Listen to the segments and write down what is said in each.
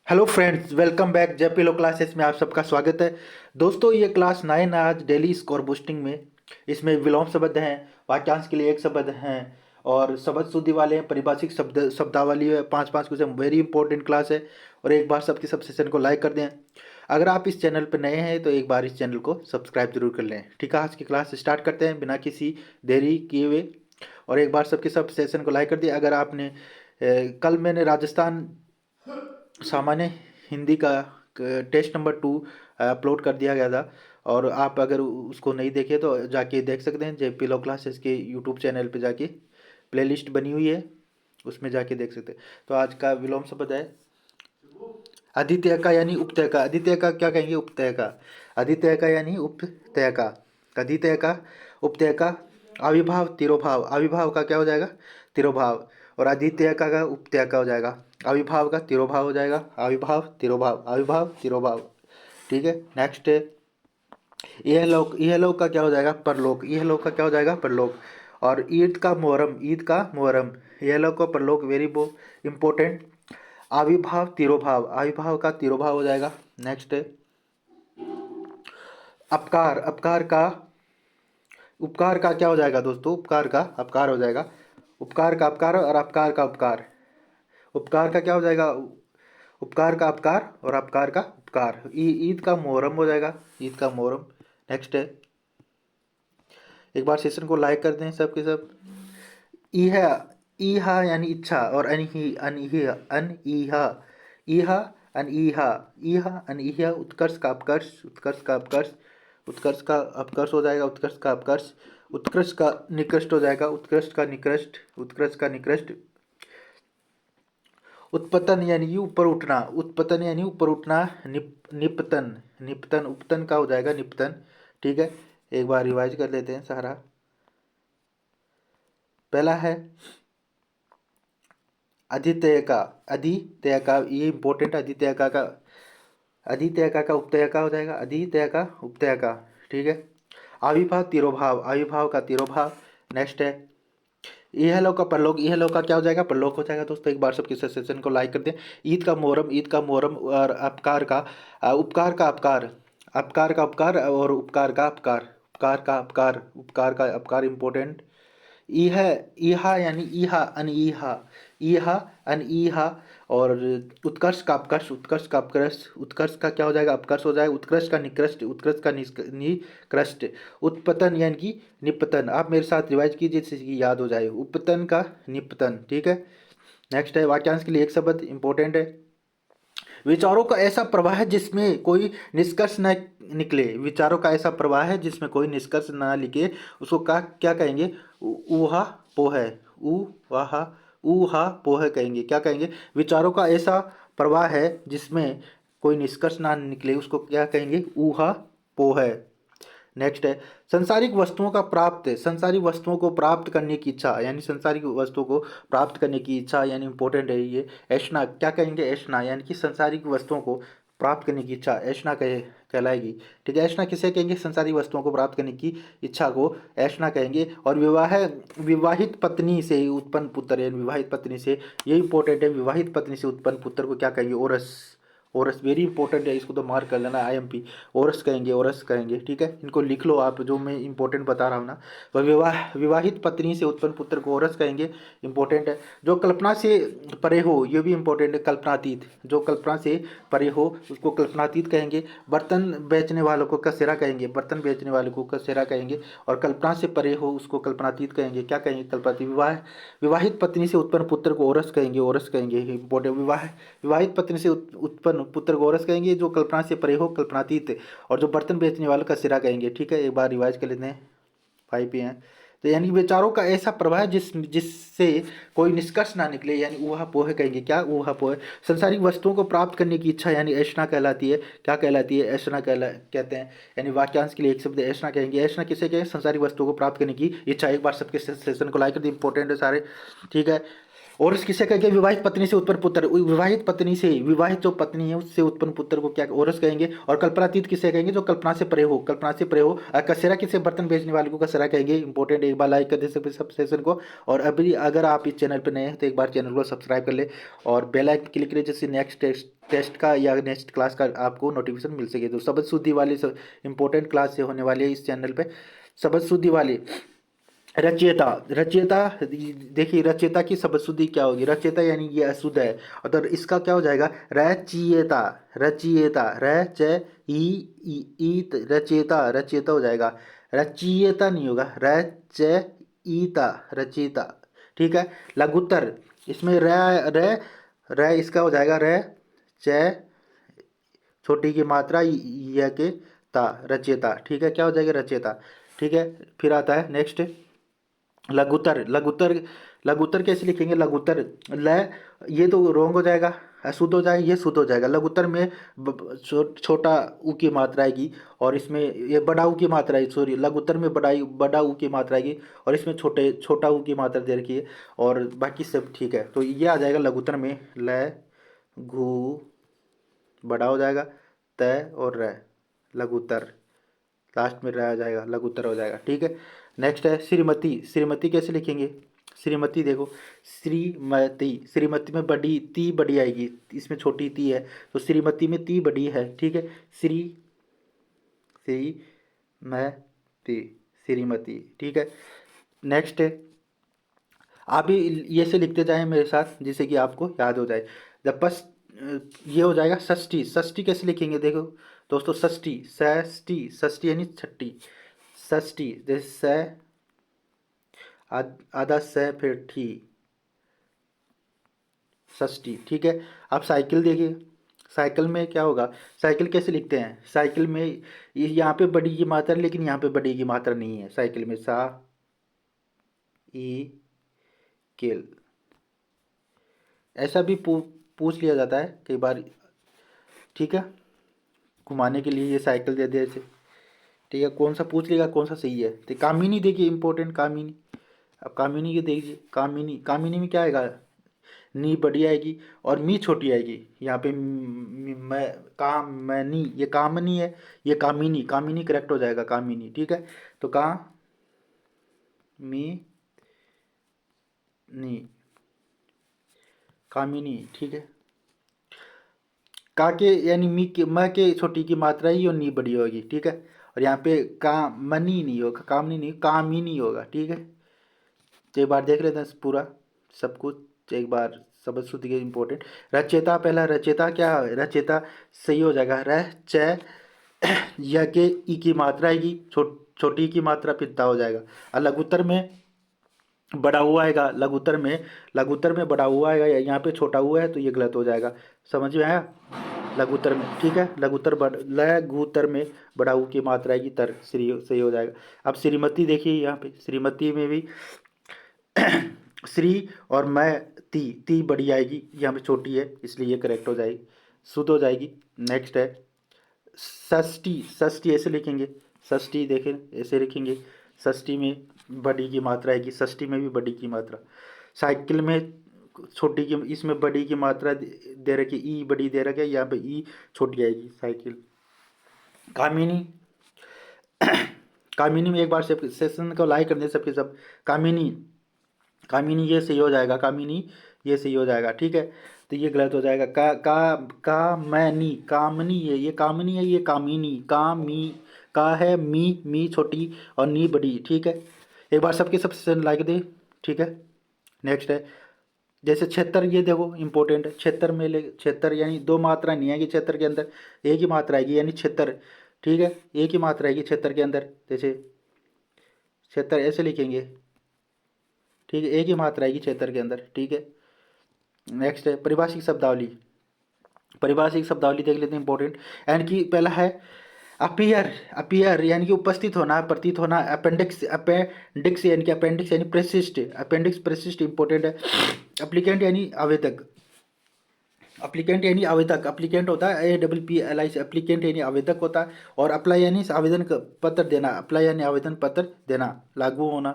Hello friends, welcome back J P law classes में आप सबका स्वागत है। दोस्तों, ये क्लास 9 आज डेली स्कोर बूस्टिंग में। इसमें विलोम शब्द हैं, वाक्यांश के लिए एक शब्द हैं और शब्द शुद्धि वाले हैं, परिभाषिक शब्दावली है। 5-5 क्वेश्चन, वेरी इंपॉर्टेंट क्लास है। और एक बार सबके सब सेशन को लाइक कर दें। अगर आप इस चैनल पर नए हैं तो एक बार इस चैनल को सब्सक्राइब जरूर कर लें। ठीक है, आज की क्लास स्टार्ट करते हैं बिना किसी देरी किए हुए। और एक बार सबके सब सेशन को लाइक कर दिया। अगर आपने कल मैंने राजस्थान सामान्य हिंदी का टेस्ट नंबर 2 अपलोड कर दिया गया था। और आप अगर उसको नहीं देखे तो जाके देख सकते हैं। जेपी लो क्लासेस के यूट्यूब चैनल पे जाके प्लेलिस्ट बनी हुई है, उसमें जाके देख सकते हैं। तो आज का विलोम शब्द है आदित्य का यानी उपतय का। आदित्य का क्या कहेंगे? उपतय का। आदित्य का यानी उपतय का। आदित्य का उपतय का। अविभाव तिरोभाव। अविभाव का क्या हो जाएगा? तिरोभाव। और आदित्य का उपतय का हो जाएगा। अविभाव का तिरोभाव हो जाएगा। अविभाव तिरोभाव, अविभाव तिरोभाव। ठीक है, नेक्स्ट है यह लोक। यह लोक का क्या हो जाएगा? परलोक। यह लोक का क्या हो जाएगा? परलोक। और ईद का मुहर्रम। ईद का मुहर्रम। यह लोक का परलोक, वेरी इंपॉर्टेंट। आविर्भाव तिरोभाव। आविर्भाव का तिरोभाव हो जाएगा। नेक्स्ट है अपकार। अपकार का उपकार का क्या हो जाएगा दोस्तों? उपकार का अपकार हो जाएगा। उपकार का अपकार और अपकार का उपकार। उपकार का क्या हो जाएगा? उपकार का अपकार और अपकार का उपकार। ईद का मुहर्रम हो जाएगा। ईद का मुहर्रम। नेक्स्ट है, एक बार सेशन को लाइक कर दें सबके सब। ईहा। ईहा यानी इच्छा और अनही अनही अनईहा। ईहा अनईहा। ईहा अनईहा उत्कर्ष का अपकर्ष। उत्कर्ष का अपकर्ष। उत्कर्ष का अपकर्ष हो जाएगा। उत्कर्ष का अपकर्ष। उत्कृष्ट का निकृष्ट हो जाएगा। उत्कृष्ट का निकृष्ट। उत्कृष्ट का निकृष्ट। उत्पतन यानी ऊपर उठना। उत्पतन यानी ऊपर उठना। निपतन। निपतन उपतन का हो जाएगा निपतन। ठीक है, एक बार रिवाइज कर लेते हैं सारा। पहला है आदित्यय का। आदित्यय का, ये इंपॉर्टेंट। आदित्यय का उपतय का हो जाएगा। आदित्यय का उपतय का। ठीक है, आविर्भाव तिरोभाव। आविर्भाव का तिरोभाव। नेक्स्ट है यह लोग का परलोक। यह लोग का क्या हो जाएगा? परलोक हो जाएगा। दोस्तों, एक बार सबके सेशन को लाइक कर दें। ईद का मोहरम। ईद का मोहरम और अपकार का उपकार का अपकार। अपकार का उपकार और उपकार का अपकार। उपकार का अपकार। उपकार का अपकार इंपॉर्टेंट। ईह। ईहा यानी ईहा अनईहा। ईहा अनईहा। और उत्कर्ष का अपकर्ष। उत्कर्ष का अपकर्ष। उत्कर्ष का क्या हो जाएगा? अपकर्ष हो जाएगा। उत्कृष्ट का निकृष्ट। उत्कृष्ट का निकृष्ट। उत्पतन यानी कि निपतन। आप मेरे साथ रिवाइज कीजिए जिससे कि याद हो जाए। उपतन का निपतन। ठीक है, नेक्स्ट है वाक्यांश के लिए एक शब्द इंपॉर्टेंट है। विचारों का ऐसा प्रवाह है जिसमें कोई निष्कर्ष न निकले। विचारों का ऐसा प्रवाह है जिसमें कोई निष्कर्ष ना लिखे, उसको क्या कहेंगे? ऊहा पोह। ऊ वाहा ऊहा पोह कहेंगे। क्या कहेंगे? विचारों का ऐसा प्रवाह है जिसमें कोई निष्कर्ष ना निकले, उसको क्या कहेंगे? ऊहा पोह। नेक्स्ट है संसारिक वस्तुओं का प्राप्त। संसारिक वस्तुओं को प्राप्त करने की इच्छा यानी संसारिक वस्तुओं को प्राप्त करने की इच्छा यानी इंपॉर्टेंट है ये। ऐशना क्या कहेंगे? ऐशना यानी कि संसारिक वस्तुओं को प्राप्त करने की इच्छा ऐशना कहलाएगी। ठीक है, ऐशना किसे कहेंगे? संसारिक वस्तुओं को प्राप्त करने की इच्छा को ऐशना कहेंगे। और विवाहित पत्नी से उत्पन्न पुत्र यानी विवाहित पत्नी से, ये इंपॉर्टेंट है, विवाहित पत्नी से उत्पन्न पुत्र को क्या कहेंगे? ओरस। ओरस वेरी इंपॉर्टेंट है, इसको तो मार्क कर लेना। आईएमपी ओरस कहेंगे। ओरस कहेंगे। ठीक है, इनको लिख लो आप, जो मैं इंपॉर्टेंट बता रहा हूँ ना। वह विवाहित पत्नी से उत्पन्न पुत्र को ओरस कहेंगे। इंपॉर्टेंट है। जो कल्पना से परे हो, ये भी इंपॉर्टेंट है। कल्पनातीत। जो कल्पना से परे हो उसको कल्पनातीत कहेंगे। बर्तन बेचने वालों को कसेरा कहेंगे। बर्तन बेचने वालों को कसेरा कहेंगे। और कल्पना से परे हो उसको कल्पनातीत कहेंगे। क्या कहेंगे? कल्पनातीत। विवाहित पत्नी से उत्पन्न पुत्र को ओरस कहेंगे। ओरस कहेंगे। इंपॉर्टेंट। विवाहित पत्नी से उत्पन्न पुत्र को ओरस कहेंगे। जो कल्पना से परे हो कल्पनातीत। और जो बर्तन बेचने वालों का सिरा कहेंगे। ठीक है, एक बार रिवाइज कर लेते हैं। 5 हैं। तो यानी विचारों का ऐसा प्रवाह जिससे कोई निष्कर्ष ना निकले यानी ऊहा पोह कहेंगे। क्या? ऊहा पोह। संसारिक वस्तुओं को प्राप्त करने की इच्छा यानी ऐशना कहलाती है। क्या कहलाती है? ऐशना कहते हैं। यानी वाक्यांश के लिए एक शब्द ऐशना कहेंगे। ऐशना किसे कहें? संसारिक वस्तुओं को प्राप्त करने की इच्छा। एक बार सबके सेशन को लाइक कर दी, इंपॉर्टेंट है सारे। ठीक है, और इस किसे कहेंगे? विवाहित पत्नी से उत्पन्न पुत्र। विवाहित पत्नी से, विवाहित जो पत्नी है उससे उत्पन्न पुत्र को क्या औरस कहेंगे। और कल्पनातीत किसे कहेंगे? जो कल्पना से परे हो, कल्पना से परे हो। कसेरा किसे? बर्तन बेचने वाले को कसेरा कहेंगे। इंपॉर्टेंट, एक बार लाइक कर दे सब सेशन को। और अभी अगर आप इस चैनल पर नए हैं तो एक बार चैनल को सब्सक्राइब कर ले और बेल आइकन क्लिक करें, जिससे नेक्स्ट टेस्ट का या नेक्स्ट क्लास का आपको नोटिफिकेशन मिल सके। तो शब्द शुद्धि वाली सब इंपॉर्टेंट क्लास से होने वाली है इस चैनल पे। शब्द शुद्धि वाली रचयिता, रचयिता देखिए रचयिता की शब्द शुद्धि क्या होगी? रचयिता यानी ये अशुद्ध है, और तो इसका क्या हो जाएगा? रचयिता, रचयिता, रचयिता, रचयिता हो जाएगा। रचयिता नहीं होगा, रचयिता, रचयिता। ठीक है। लघुत्तर, इसमें र र र इसका हो जाएगा र च, छोटी की मात्रा य के ता, रचयिता। ठीक है, क्या हो जाएगा? रचयिता। ठीक है। फिर आता है नेक्स्ट लघुत्तर। लघुत्तर, लघुत्तर कैसे लिखेंगे? लघुत्तर ल, ये तो रोंग हो जाएगा, अशुद्ध हो जाएगा, ये शुद्ध हो जाएगा। लघुत्तर में छोटा ऊ की मात्रा आएगी, और इसमें ये बड़ा ऊ की मात्रा है, सॉरी, लघुत्तर में बड़ा ऊ की मात्रा आएगी, और इसमें छोटा ऊ की मात्रा दे रखी है, और बाकी सब ठीक है। तो ये आ जाएगा लघुत्तर में ल, घू, बड़ा हो जाएगा, त और र, लघुत्तर। लास्ट में रह जाएगा, लघुत्तर हो जाएगा। ठीक है। नेक्स्ट है श्रीमती। श्रीमती कैसे लिखेंगे? श्रीमती देखो, श्रीमती, श्रीमती में बड़ी ती बड़ी आएगी, इसमें छोटी ती है, तो श्रीमती में ती बड़ी है। ठीक है। श्रीमती, श्रीमती। ठीक है। नेक्स्ट है, आप भी ये से लिखते जाएं मेरे साथ, जिससे कि आपको याद हो जाए। जब बस ये हो जाएगा षष्ठी। षष्ठी कैसे लिखेंगे? देखो दोस्तों, षष्ठी, षष्ठी, षष्ठी यानी छठी। षष्ठी जैसे स, आधा स, फिर ठी, षष्ठी। ठीक है। अब साइकिल देखिए, साइकिल में क्या होगा? साइकिल कैसे लिखते हैं? साइकिल में यहाँ पे बड़ी की मात्रा, लेकिन यहाँ पे बड़ी की मात्रा नहीं है साइकिल में। सा, ई, केल, ऐसा भी पूछ लिया जाता है कई बार। ठीक है, घुमाने के लिए ये साइकिल दे दे ऐसे। ठीक है, कौन सा पूछ लेगा कौन सा सही है? तो कामिनी देखिए, इंपॉर्टेंट कामिनी। अब कामिनी के देखिए, कामिनी, कामिनी में क्या आएगा? नी बड़ी आएगी और मी छोटी आएगी। यहाँ पे मैं कामनी, ये कामनी है, ये कामिनी, कामिनी करेक्ट हो जाएगा, कामिनी। ठीक है। तो का मी नी, कामिनी। ठीक है। का के यानी मी के, म के छोटी की मात्रा ही और नी बड़ी होगी। ठीक है। और यहाँ पे कामनी नहीं होगा, कामनी नहीं, कामिनी होगा। ठीक है। तो एक बार देख लेते हैं पूरा सब कुछ एक बार, शब्द शुद्धि के इंपॉर्टेंट। रचयिता, पहला रचयिता क्या है? रचयिता सही हो जाएगा, रह च, य के ई की मात्रा आएगी, छोटी की मात्रा पिता हो जाएगा। और लघुत्तर में बड़ा हुआ आएगा, लघुत्तर में बड़ा हुआ आएगा, यहाँ पे छोटा हुआ है, तो ये गलत हो जाएगा। समझ में आया? लघुत्तर में। ठीक है। लघुत्तर में बड़ा ऊ की मात्रा आएगी, तर श्री सही हो जाएगा। अब श्रीमती देखिए, यहाँ पे श्रीमती में भी श्री और मैं, ती बड़ी आएगी, यहाँ पे छोटी है, इसलिए ये करेक्ट हो जाएगी, शुद्ध हो जाएगी। नेक्स्ट है षष्ठी। षष्ठी ऐसे लिखेंगे, षष्ठी देखें ऐसे लिखेंगे, षष्ठी में बड़ी की मात्रा आएगी, षष्ठी में भी बड़ी की मात्रा। साइकिल में छोटी की, इसमें बड़ी की मात्रा दे रखी, ई बड़ी दे रखी है, यहाँ पे ई छोटी आएगी, साइकिल। कामिनी, कामिनी में एक बार सेशन को लाइक कर दें सबके सब। कामिनी, कामिनी ये सही हो जाएगा, कामिनी ये सही हो जाएगा। ठीक है। तो ये गलत हो जाएगा, कामनी, कामनी है, ये कामनी है, ये कामिनी, कामी, का है मी छोटी और नी बड़ी। ठीक है। एक बार सबके सब सेशन लाइक दे। ठीक है। नेक्स्ट है जैसे क्षेत्र, ये देखो इंपॉर्टेंट है। क्षेत्र में ले, क्षेत्र यानी दो मात्रा नहीं आएगी क्षेत्र के अंदर, एक ही मात्रा आएगी, यानी क्षेत्र। ठीक है, एक ही मात्रा आएगी क्षेत्र के अंदर। जैसे क्षेत्र ऐसे लिखेंगे। ठीक है, एक ही मात्रा आएगी क्षेत्र के अंदर। ठीक है। नेक्स्ट है परिभाषिक शब्दावली। परिभाषिक शब्दावली देख लेते हैं, इंपॉर्टेंट। एंड की पहला है अपीयर, अपीयर यानी कि उपस्थित होना, प्रतीत होना। अपेंडिक्स, अपेंडिक्स यानी कि अपेंडिक्स यानी प्रेसिस्ट, अपेंडिक्स प्रेसिस्ट इंपॉर्टेंट है। एप्लीकेंट यानी आवेदक, अप्लीकेंट यानी आवेदक, अप्लीकेंट होता है APPLI से, एप्लीकेंट यानी आवेदक होता है। और अप्लाई यानी आवेदन पत्र देना, अप्लाई यानी आवेदन पत्र देना, लागू होना।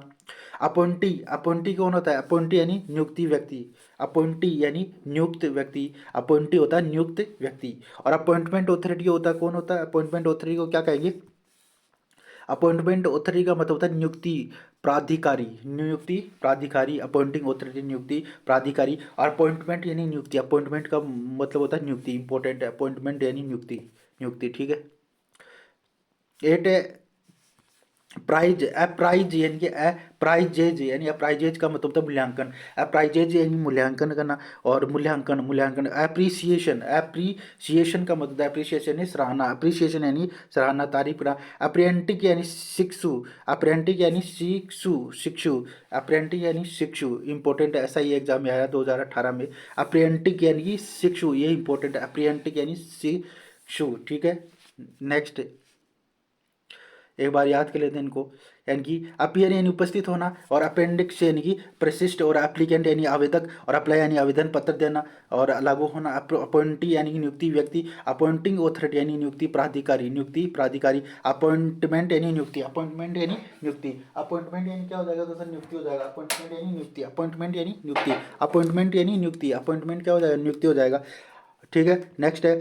अपॉइंटी, अपॉइंटी कौन होता है? अपॉइंटी यानी नियुक्ति व्यक्ति, अपॉइंटी यानी नियुक्त व्यक्ति, अपॉइंटी होता है नियुक्त व्यक्ति। और अपॉइंटमेंट ऑथोरिटी होता है, कौन होता है? अपॉइंटमेंट ऑथोरिटी को क्या कहेंगे? अपॉइंटमेंट ऑथोरिटी का मतलब होता है नियुक्ति प्राधिकारी, नियुक्ति प्राधिकारी, अपॉइंटिंग ऑथोरिटी नियुक्ति प्राधिकारी। और अपॉइंटमेंट यानी नियुक्ति, अपॉइंटमेंट का मतलब होता है नियुक्ति, इंपॉर्टेंट है, अपॉइंटमेंट यानी नियुक्ति, नियुक्ति, ठीक है। एट प्राइज, अप्राइज यानी कि अप्राइजेज, यानी अप्राइजेज का मतलब होता है मूल्यांकन, अप्राइजेज यानी मूल्यांकन करना, और मूल्यांकन, मूल्यांकन। एप्रिसिएशन, एप्रिसिएशन का मतलब एप्रिसिएशन यानी सराहना, अप्रिसिएशन यानी सराहना, तारीफ करना। अप्रेंटिक यानी शिक्षु, अप्रेंटिक यानी शिक्षु, शिक्षु, अप्रेंटिक यानी शिक्षु, इंपॉर्टेंट है, ऐसा ही एग्जाम में आया 2018 में। अप्रेंटिक यानी कि शिक्षु, ये इंपॉर्टेंट है, अप्रेंटिक यानी शिक्षु, ठीक है। नेक्स्ट एक बार याद कर लेते हैं इनको, यानी कि अपीयर यानी उपस्थित होना, और अपेंडिक्स यानी कि प्रशिष्ट, और एप्लीकेंट यानी आवेदक, और अप्लाई यानी आवेदन पत्र देना और लागू होना। अपॉइंटी यानी कि नियुक्ति व्यक्ति, अपॉइंटिंग ऑथोरिटी यानी नियुक्ति प्राधिकारी, नियुक्ति प्राधिकारी। अपॉइंटमेंट यानी नियुक्ति, अपॉइंटमेंट यानी नियुक्ति, अपॉइंटमेंट यानी क्या हो जाएगा दोस्तों? नियुक्ति हो जाएगा, अपॉइंटमेंट यानी नियुक्ति, अपॉइंटमेंट यानी नियुक्ति, अपॉइंटमेंट यानी नियुक्ति, अपॉइंटमेंट क्या हो जाएगा? नियुक्ति हो जाएगा, ठीक है। नेक्स्ट है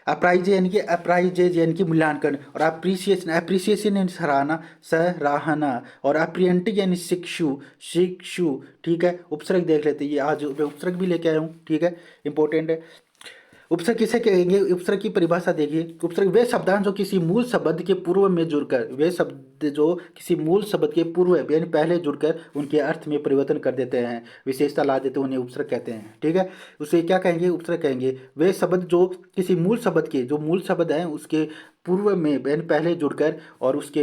अप्राइज यानी कि अप्राइजेज यानी कि मूल्यांकन, और अप्रिसिएशन, अप्रिसिएशन यानी सराहना, सराहना। और अप्रियंटिक यानी शिक्षु, शिक्षु, ठीक है। उपसर्ग देख लेते हैं, ये आज मैं उपसर्ग भी लेके आया हूँ, ठीक है, इंपॉर्टेंट है। उपसर्ग किसे कहेंगे? उपसर्ग की परिभाषा देखिए, उपसर्ग वे शब्दांश जो किसी मूल शब्द के पूर्व में जुड़कर, वे शब्द जो किसी मूल शब्द के पूर्व यानी पहले जुड़कर उनके अर्थ में परिवर्तन कर देते हैं, विशेषता ला देते हैं, उन्हें उपसर्ग कहते हैं, ठीक है। उसे क्या कहेंगे? उपसर्ग कहेंगे। वे शब्द जो किसी मूल शब्द के, जो मूल शब्द हैं उसके पूर्व में यानी पहले जुड़कर और उसके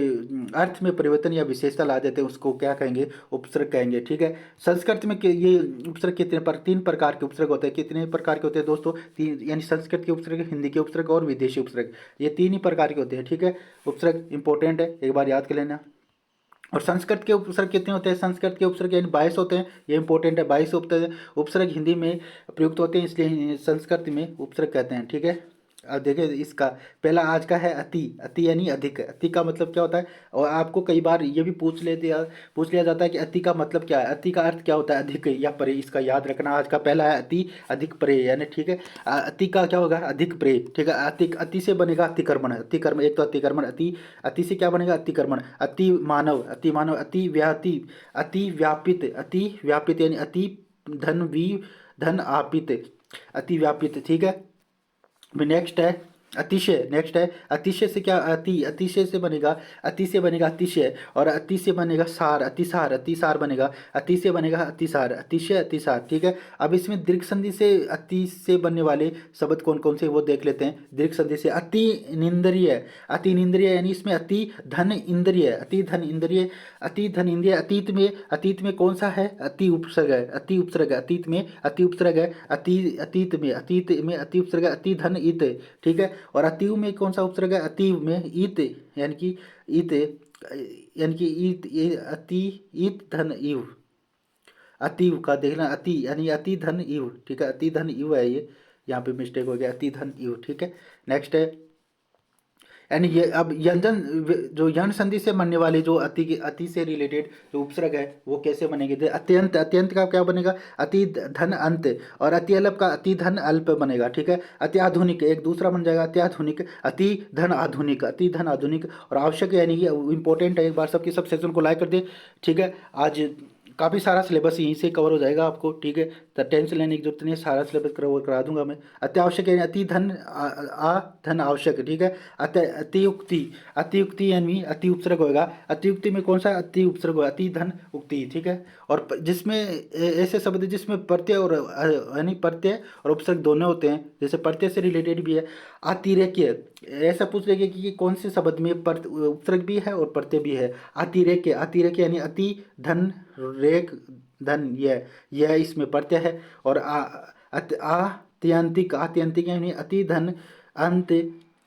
अर्थ में परिवर्तन या विशेषता ला देते हैं, उसको क्या कहेंगे? उपसर्ग कहेंगे, ठीक है। संस्कृत में ये उपसर्ग कितने पर, 3 प्रकार के उपसर्ग होते हैं। कितने प्रकार के होते हैं दोस्तों? 3, यानी संस्कृत के उपसर्ग, हिंदी के उपसर्ग और विदेशी उपसर्ग, ये 3 ही प्रकार के होते हैं, ठीक है। उपसर्ग इंपॉर्टेंट है, एक बार याद कर लेना। और संस्कृत के उपसर्ग कितने होते हैं? संस्कृत के उपसर्ग यानी 22 होते हैं, ये इंपॉर्टेंट है, 22 उपसर्ग हिंदी में प्रयुक्त होते हैं, इसलिए संस्कृत में उपसर्ग कहते हैं, ठीक है। अब देखिए इसका पहला आज का है अति, अति यानी अधिक, अति का मतलब क्या होता है? और आपको कई बार ये भी पूछ लिया जाता है कि अति का मतलब क्या है, अति का अर्थ क्या होता है? अधिक या परे, इसका याद रखना। आज का पहला है अति, अधिक, परे, यानी ठीक है। अति का क्या होगा? अधिक, परे, ठीक है। अति, अति से बनेगा अतिक्रमण, अतिक्रमण, एक तो अतिक्रमण, अति, अति से क्या बनेगा? अतिक्रमण। अति मानव, अति मानव, अति व्याति, अति व्यापित, अति व्यापित यानी अति धन धन आपित, अति व्यापित, ठीक है। नेक्स्ट है अतिशय, नेक्स्ट है अतिशय से क्या? अति, अतिशय से बनेगा, अति से बनेगा अतिशय, और अति से बनेगा सार, अतिसार, अतिसार बनेगा, अति से बनेगा अतिसार, अतिशय, अतिसार, ठीक है। अब इसमें दीर्घ संधि से अति से बनने वाले शब्द कौन कौन से वो देख लेते हैं। दीर्घ संधि से अति निंद्रिय, अति निंद्रिय यानी इसमें अति धन इंद्रिय, अति धन इंद्रिय, अति धन इंद्रिय। अतीत में, अतीत में कौन सा है? अति उपसर्ग है, अति उपसर्ग है, अतीत में अति उपसर्ग है, अतीत में, अतीत में अति उपसर्ग है, अति धन इत, ठीक है। और अतिव में कौन सा उपसर्ग है? अतिव में ईत, यानी कि ईत, यानी कि ईत, ये अति ईत धन इव, अतिव का देखना, अति यानी अति धन इव, ठीक है, अति धन इव है ये, यहाँ पे मिस्टेक हो गया, अति धन इव, ठीक है। नेक्स्ट है यानी ये अब व्यंजन, जो यण संधि से बनने वाले जो अति के, अति से रिलेटेड जो उपसर्ग है वो कैसे बनेंगे? अत्यंत, अत्यंत का क्या बनेगा? अति धन अंत, और अति अल्प का अति धन अल्प बनेगा, ठीक है। अत्याधुनिक एक दूसरा बन जाएगा, अत्याधुनिक, अति धन आधुनिक, अति धन आधुनिक। और आवश्यक यानी कि इंपॉर्टेंट है, एक बार सबके सब सेक्शन को लाइक कर दे, ठीक है। आज काफ़ी सारा सिलेबस यहीं से कवर हो जाएगा आपको, ठीक है, तो टेंशन लेने की जरूरत नहीं है, सारा सिलेबस कवर करा दूंगा मैं। अत्यावश्यक यानी अति धन धन आवश्यक, ठीक है। अतियुक्ति, अतियुक्ति यानी अति उपसर्ग होगा, अतियुक्ति में कौन सा अति उपसर्ग होगा? अति धन उक्ति, ठीक है। और जिसमें ऐसे शब्द है जिसमें प्रत्यय और यानी प्रत्यय और उपसर्ग दोनों होते हैं, जैसे प्रत्यय से रिलेटेड भी है। अतिरेक्य, ऐसा पूछ लेंगे कि कौन से शब्द में उपसर्ग भी है और प्रत्यय भी है। अतिरेक्य, अतिरेक्य यानी अति धन रेख धन, यह इसमें प्रत्यय है। और आत्यंतिक, आत्यंतिक यानी अति धन अंत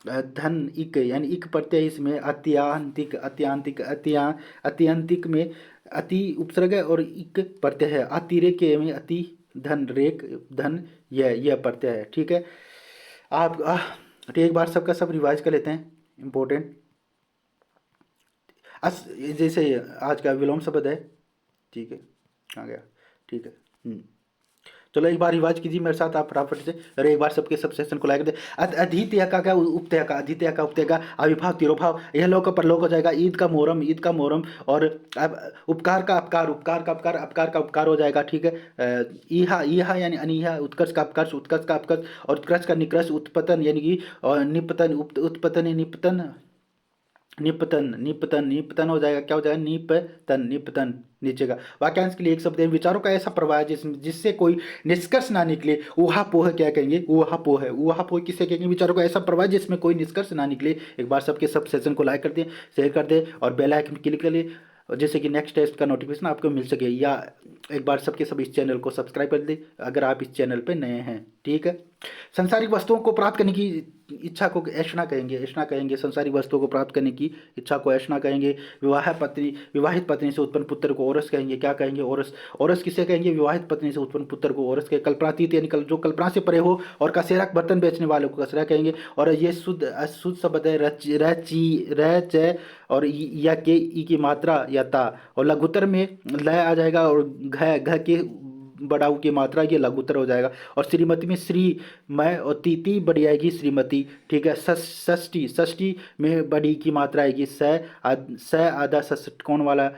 धन इक, यानी इक प्रत्यय इसमें। अत्यांतिक, अत्यांतिक, अत्यंतिक में अति उपसर्ग है और इक प्रत्यय है। अतिरेक्य में अति धन रेख धन, यह प्रत्यय है, ठीक है। आप तो एक बार सबका सब रिवाइज कर लेते हैं, इम्पोर्टेंट। जैसे आज का विलोम शब्द है ठीक है, आ गया, ठीक है। चलो एक बार रिवाइज कीजिए मेरे साथ आप फटाफट से, अरे एक बार सबके सब सेशन को लाइक दे। अधीत्य का क्या, उपत्य का, अधीत्य का, उपत्य का, आविर्भाव तिरोभाव, यह लोक का परलोक हो जाएगा। ईद का मोहरम, ईद का मोहरम, और अब उपकार का अपकार, उपकार का अपकार, अपकार का उपकार हो जाएगा। ठीक है। ईहा, ईहा यानी अनिहा, उत्कर्ष का अपकर्ष, उत्कर्ष का अपकर्ष, और उत्कर्ष का निकृष्ट, उत्पतन यानी कि और निपतन, उत्पतन निपतन, निपतन, निपतन, निपतन हो जाएगा, क्या हो जाएगा, निपतन, निपतन नीचे का। वाक्यांश के लिए एक शब्द है, विचारों का ऐसा प्रवाह जिससे कोई निष्कर्ष ना निकले, ऊहापोह क्या कहेंगे, ऊहापोह है। ऊहापोह किसे कहेंगे, विचारों का ऐसा प्रवाह जिसमें कोई निष्कर्ष ना निकले। एक बार सबके सब सेशन को लाइक कर दें, शेयर कर दें और बेल आइकन क्लिक कर ले, जैसे कि नेक्स्ट टेस्ट का नोटिफिकेशन आपको मिल सके। या एक बार सबके सब इस चैनल को सब्सक्राइब कर दें अगर आप इस चैनल पर नए हैं। ठीक है। संसारिक वस्तुओं को प्राप्त करने की इच्छा को ऐशना कहेंगे, ऐशना कहेंगे। संसारिक वस्तुओं को प्राप्त करने की इच्छा को ऐशना कहेंगे। विवाहित पत्नी से उत्पन्न पुत्र को औरस कहेंगे, क्या कहेंगे, औरस। औरस किसे कहेंगे, विवाहित पत्नी से उत्पन्न पुत्र को औरस कहेंगे। कल्पनातीत यानी जो कल्पना से परे हो, और कसेरा बर्तन बेचने वाले को कसरा कहेंगे। और ये शुद्ध अशुद्ध शब्द है, रह च और या के ई की मात्रा या ता, और लघुत्तर में लय आ जाएगा, और घ के बड़ाऊ की मात्रा, ये लघुत्तर हो जाएगा। और श्रीमती में श्री मैं और ती बड़ी आएगी, श्रीमती। ठीक है। षष्ठी, षष्ठी में बड़ी की मात्रा आएगी, स आधा षष्ठकोण वाला,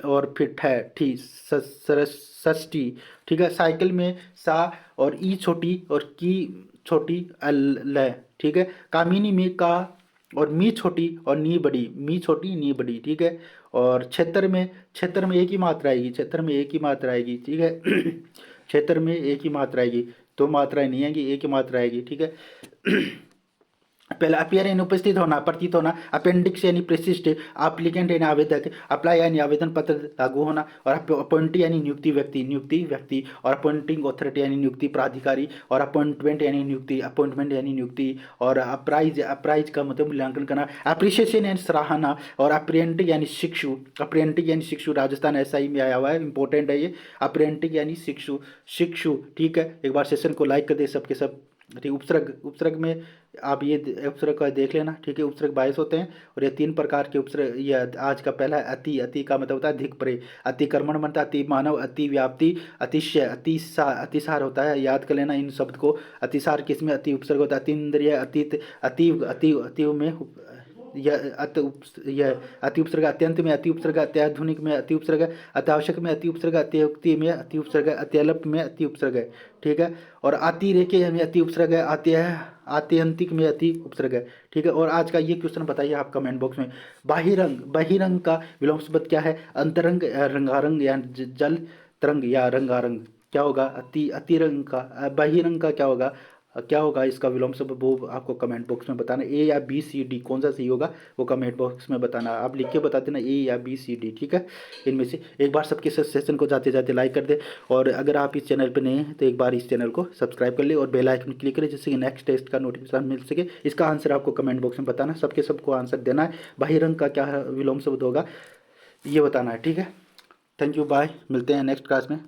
और फिर ठी, षष्ठी। ठीक है। साइकिल में सा और ई छोटी और की छोटी ल। ठीक है। कामिनी में का और मी छोटी और नी बड़ी, मी छोटी नी बड़ी। ठीक है। और क्षेत्र में एक ही मात्रा आएगी, क्षेत्र में एक ही मात्रा आएगी। ठीक है। क्षेत्र में एक ही मात्रा आएगी, दो मात्राएं नहीं आएगी, एक ही मात्रा आएगी। ठीक है। पहला अपियर यानी उपस्थित होना, प्रतीत होना। अपेंडिक्स यानी प्रशिष्ट, एप्लीकेंट यानी आवेदक, अप्लाई यानी आवेदन पत्र लागू होना, और अपॉइंटी यानी नियुक्ति व्यक्ति, नियुक्ति व्यक्ति, और अपॉइंटिंग अथॉरिटी यानी नियुक्ति प्राधिकारी, और अपॉइंटमेंट यानी नियुक्ति, अपॉइंटमेंट यानी नियुक्ति, और अप्राइज, अप्राइज का मतलब मूल्यांकन करना। अप्रिसिएशन यानी सराहना, और अप्रेंटिक यानी शिक्षु, अप्रेंटिक यानी शिक्षु, राजस्थान ऐसा ही में आया हुआ है, इंपॉर्टेंट है ये। अप्रेंटिक यानी शिक्षु, शिक्षु। ठीक है। एक बार सेशन को लाइक कर दे सबके सब। ठीक। उपसर्ग, उपसर्ग में आप ये उपसर्ग का देख लेना। ठीक है। उपसर्ग 22 होते हैं, और ये 3 प्रकार के उपसर्ग। ये आज का पहला है अति, अति का मतलब होता है अधिक परे। अतिक्रमण बनता है अति मानव, अति व्याप्ति, अतिशय, अतिसार, अतिसार होता है, याद कर लेना इन शब्द को। अतिसार किसमें अति उपसर्ग होता है, अतीन्द्रिय, अतीत, अति, अति, अति में यह अति उपसर्ग, अत्यंत में अति उपसर्ग, अत्याधुनिक में अति उपसर्ग, अत्यावश्यक में अति उपसर्ग, अत्युक्ति में अति उपसर्ग, अत्यल्प में अति उपसर्ग है। ठीक है। और अतिरेके में अति उपसर्ग है, आत्यंतिक में अति उपसर्ग है। ठीक है। और आज का ये क्वेश्चन बताइए आप कमेंट बॉक्स में। बहिरंग, बहिरंग का विलोम शब्द क्या है, अंतरंग, रंगारंग या जल तरंग या रंगारंग, क्या होगा, अतिरंग का, बहिरंग का क्या होगा, क्या होगा इसका विलोम शब्द, वो आपको कमेंट बॉक्स में बताना। ए या बी सी डी कौन सा सही होगा वो कमेंट बॉक्स में बताना। आप लिख के बता देना ए या बी सी डी। ठीक है। इनमें से एक बार सबके सेशन को जाते जाते लाइक कर दे, और अगर आप इस चैनल पर नए हैं तो एक बार इस चैनल को सब्सक्राइब कर ले और बेल आइकन क्लिक करें, जिससे कि नेक्स्ट टेस्ट का नोटिफिकेशन मिल सके। इसका आंसर आपको कमेंट बॉक्स में बताना, सबके सबको आंसर देना है। बहिरंग का क्या विलोम शब्द होगा ये बताना है। ठीक है। थैंक यू, बाय, मिलते हैं नेक्स्ट क्लास में।